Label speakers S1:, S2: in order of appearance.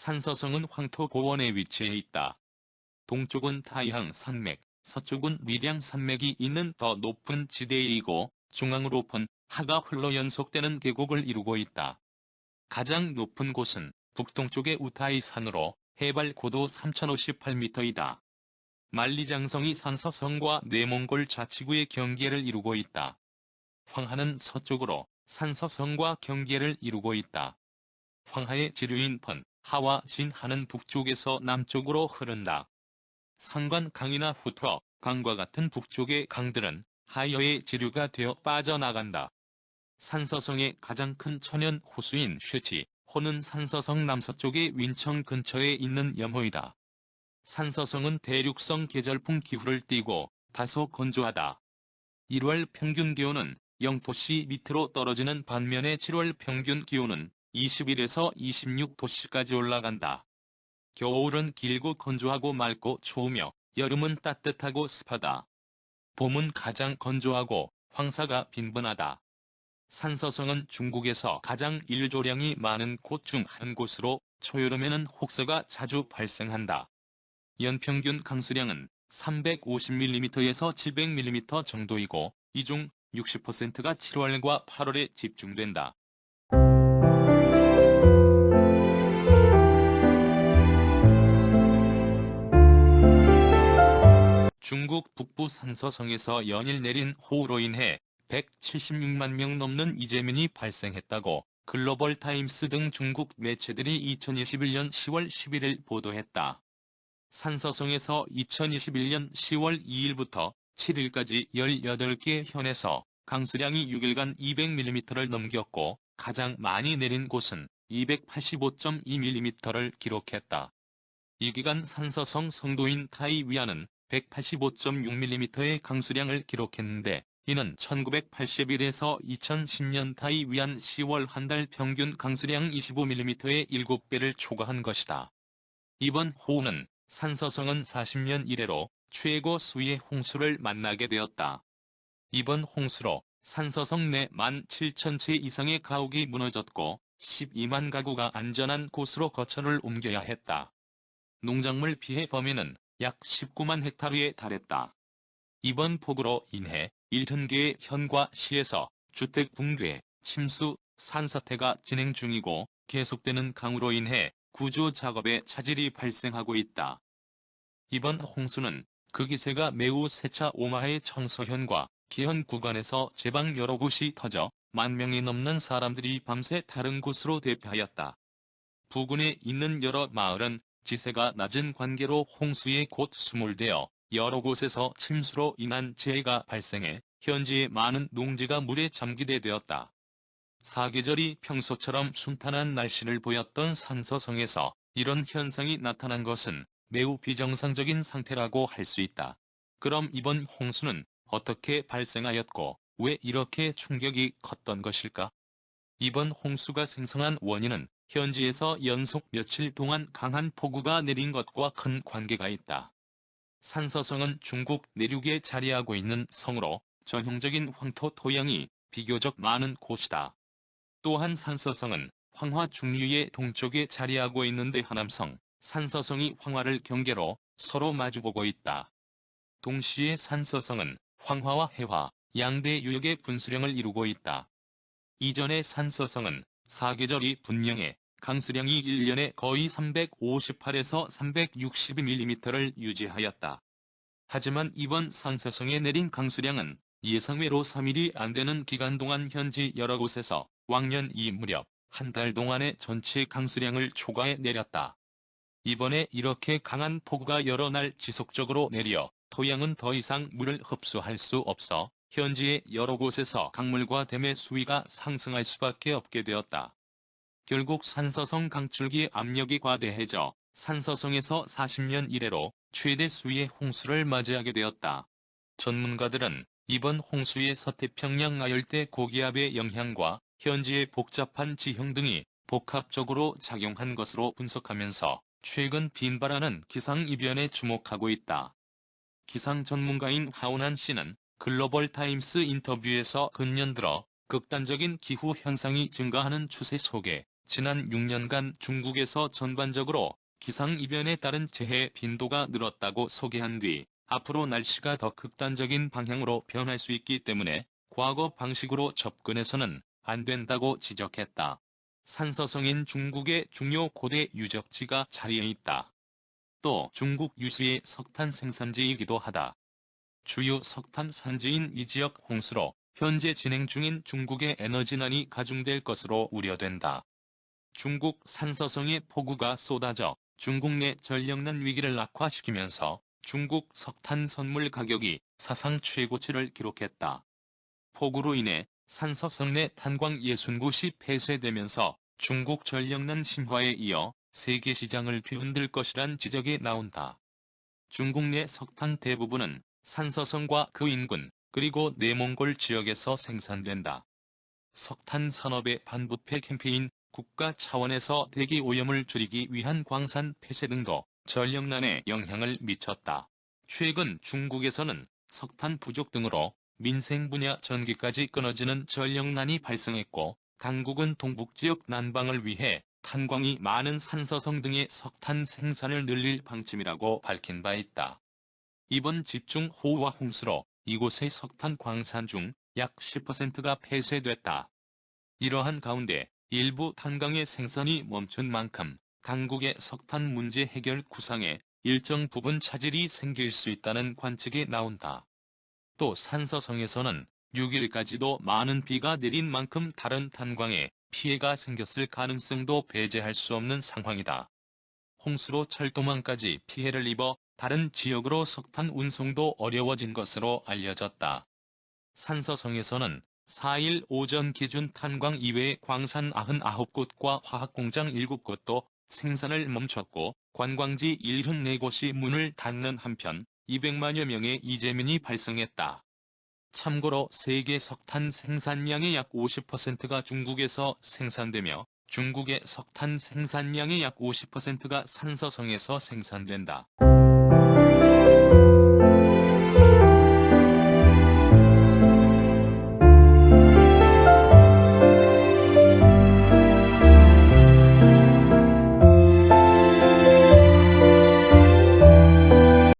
S1: 산서성은 황토 고원에 위치해 있다. 동쪽은 타이항 산맥, 서쪽은 위량 산맥이 있는 더 높은 지대이고 중앙으로는 하가 흘러 연속되는 계곡을 이루고 있다. 가장 높은 곳은 북동쪽의 우타이 산으로 해발 고도 3058m이다. 만리장성이 산서성과 내몽골 자치구의 경계를 이루고 있다. 황하는 서쪽으로 산서성과 경계를 이루고 있다. 황하의 지류인 펀, 하와 진하는 북쪽에서 남쪽으로 흐른다. 산관 강이나 후투어 강과 같은 북쪽의 강들은 하여의 지류가 되어 빠져나간다. 산서성의 가장 큰 천연 호수인 쉐치, 호는 산서성 남서쪽의 윈청 근처에 있는 염호이다. 산서성은 대륙성 계절풍 기후를 띠고 다소 건조하다. 1월 평균 기온은 0도씨 밑으로 떨어지는 반면에 7월 평균 기온은 21에서 26도씨까지 올라간다. 겨울은 길고 건조하고 맑고 추우며 여름은 따뜻하고 습하다. 봄은 가장 건조하고 황사가 빈번하다. 산서성은 중국에서 가장 일조량이 많은 곳 중 한 곳으로 초여름에는 혹서가 자주 발생한다. 연평균 강수량은 350mm에서 700mm 정도이고 이 중 60%가 7월과 8월에 집중된다. 중국 북부 산서성에서 연일 내린 호우로 인해 176만 명 넘는 이재민이 발생했다고 글로벌 타임스 등 중국 매체들이 2021년 10월 11일 보도했다. 산서성에서 2021년 10월 2일부터 7일까지 18개 현에서 강수량이 6일간 200mm를 넘겼고 가장 많이 내린 곳은 285.2mm를 기록했다. 이 기간 산서성 성도인 타이위안은 185.6mm의 강수량을 기록했는데 이는 1981에서 2010년 타이위안 10월 한 달 평균 강수량 25mm의 7배를 초과한 것이다. 이번 호우는 산서성은 40년 이래로 최고 수위의 홍수를 만나게 되었다. 이번 홍수로 산서성 내 17,000채 이상의 가옥이 무너졌고 12만 가구가 안전한 곳으로 거처를 옮겨야 했다. 농작물 피해 범위는 약 19만 헥타르에 달했다. 이번 폭우로 인해 70개의 현과 시에서 주택 붕괴, 침수, 산사태가 진행 중이고 계속되는 강우로 인해 구조 작업에 차질이 발생하고 있다. 이번 홍수는 그 기세가 매우 세차 오마해의 청서현과 기현 구간에서 제방 여러 곳이 터져 10,000명이 넘는 사람들이 밤새 다른 곳으로 대피하였다. 부근에 있는 여러 마을은 지세가 낮은 관계로 홍수에 곧 수몰되어 여러 곳에서 침수로 인한 재해가 발생해 현지의 많은 농지가 물에 잠기게 되었다. 사계절이 평소처럼 순탄한 날씨를 보였던 산서성에서 이런 현상이 나타난 것은 매우 비정상적인 상태라고 할 수 있다. 그럼 이번 홍수는 어떻게 발생하였고 왜 이렇게 충격이 컸던 것일까? 이번 홍수가 생성한 원인은 현지에서 연속 며칠 동안 강한 폭우가 내린 것과 큰 관계가 있다. 산서성은 중국 내륙에 자리하고 있는 성으로 전형적인 황토 토양이 비교적 많은 곳이다. 또한 산서성은 황화 중류의 동쪽에 자리하고 있는데 하남성, 산서성이 황화를 경계로 서로 마주보고 있다. 동시에 산서성은 황화와 해화, 양대 유역의 분수령을 이루고 있다. 이전의 산서성은 사계절이 분명해 강수량이 1년에 거의 358에서 362mm를 유지하였다. 하지만 이번 산서성에 내린 강수량은 예상외로 3일이 안 되는 기간 동안 현지 여러 곳에서 왕년 이 무렵 한 달 동안의 전체 강수량을 초과해 내렸다. 이번에 이렇게 강한 폭우가 여러 날 지속적으로 내려 토양은 더 이상 물을 흡수할 수 없어 현지의 여러 곳에서 강물과 댐의 수위가 상승할 수밖에 없게 되었다. 결국 산서성 강줄기 압력이 과대해져 산서성에서 40년 이래로 최대 수위의 홍수를 맞이하게 되었다. 전문가들은 이번 홍수의 서태평양 아열대 고기압의 영향과 현지의 복잡한 지형 등이 복합적으로 작용한 것으로 분석하면서 최근 빈발하는 기상이변에 주목하고 있다. 기상 전문가인 하온한 씨는 글로벌 타임스 인터뷰에서 근년 들어 극단적인 기후 현상이 증가하는 추세 속에 지난 6년간 중국에서 전반적으로 기상이변에 따른 재해 빈도가 늘었다고 소개한 뒤 앞으로 날씨가 더 극단적인 방향으로 변할 수 있기 때문에 과거 방식으로 접근해서는 안 된다고 지적했다. 산서성인 중국의 중요 고대 유적지가 자리에 있다. 또 중국 유수의 석탄 생산지이기도 하다. 주요 석탄 산지인 이 지역 홍수로 현재 진행 중인 중국의 에너지난이 가중될 것으로 우려된다. 중국 산서성의 폭우가 쏟아져 중국 내 전력난 위기를 악화시키면서 중국 석탄 선물 가격이 사상 최고치를 기록했다. 폭우로 인해 산서성 내 탄광 60곳이 폐쇄되면서 중국 전력난 심화에 이어 세계 시장을 뒤흔들 것이란 지적이 나온다. 중국 내 석탄 대부분은 산서성과 그 인근, 그리고 내몽골 지역에서 생산된다. 석탄 산업의 반부패 캠페인, 국가 차원에서 대기 오염을 줄이기 위한 광산 폐쇄 등도 전력난에 영향을 미쳤다. 최근 중국에서는 석탄 부족 등으로 민생 분야 전기까지 끊어지는 전력난이 발생했고, 당국은 동북지역 난방을 위해 탄광이 많은 산서성 등의 석탄 생산을 늘릴 방침이라고 밝힌 바 있다. 이번 집중호우와 홍수로 이곳의 석탄 광산 중 약 10%가 폐쇄됐다. 이러한 가운데 일부 탄광의 생산이 멈춘 만큼 당국의 석탄 문제 해결 구상에 일정 부분 차질이 생길 수 있다는 관측이 나온다. 또 산서성에서는 6일까지도 많은 비가 내린 만큼 다른 탄광에 피해가 생겼을 가능성도 배제할 수 없는 상황이다. 홍수로 철도망까지 피해를 입어 다른 지역으로 석탄 운송도 어려워진 것으로 알려졌다. 산서성에서는 4일 오전 기준 탄광 이외의 광산 99곳과 화학공장 7곳도 생산을 멈췄고, 관광지 74곳이 문을 닫는 한편 200만여 명의 이재민이 발생했다. 참고로 세계 석탄 생산량의 약 50%가 중국에서 생산되며 중국의 석탄 생산량의 약 50%가 산서성에서 생산된다.